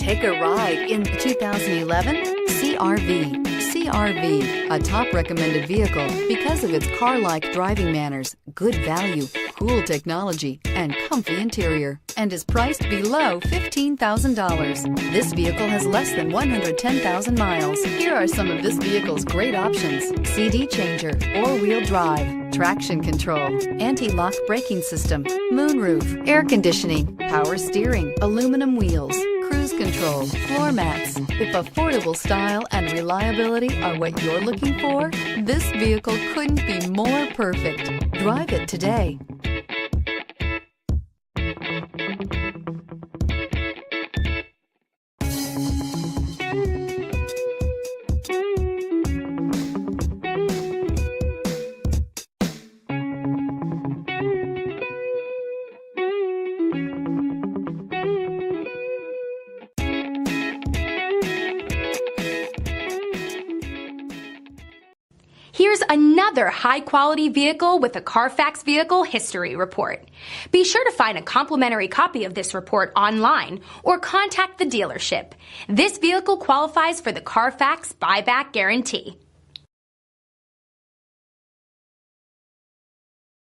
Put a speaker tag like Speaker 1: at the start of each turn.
Speaker 1: Take a ride in the 2011 CR-V. CR-V, a top recommended vehicle because of its car-like driving manners, good value, cool technology, and comfy interior, and is priced below $15,000. This vehicle has less than 110,000 miles. Here are some of this vehicle's great options: CD changer, four-wheel drive, traction control, anti-lock braking system, moonroof, air conditioning, power steering, aluminum wheels, cruise control, floor mats. If affordable style and reliability are what you're looking for, this vehicle couldn't be more perfect. Drive it today.
Speaker 2: Here's another high-quality vehicle with a Carfax Vehicle History Report. Be sure to find a complimentary copy of this report online or contact the dealership. This vehicle qualifies for the Carfax Buyback Guarantee.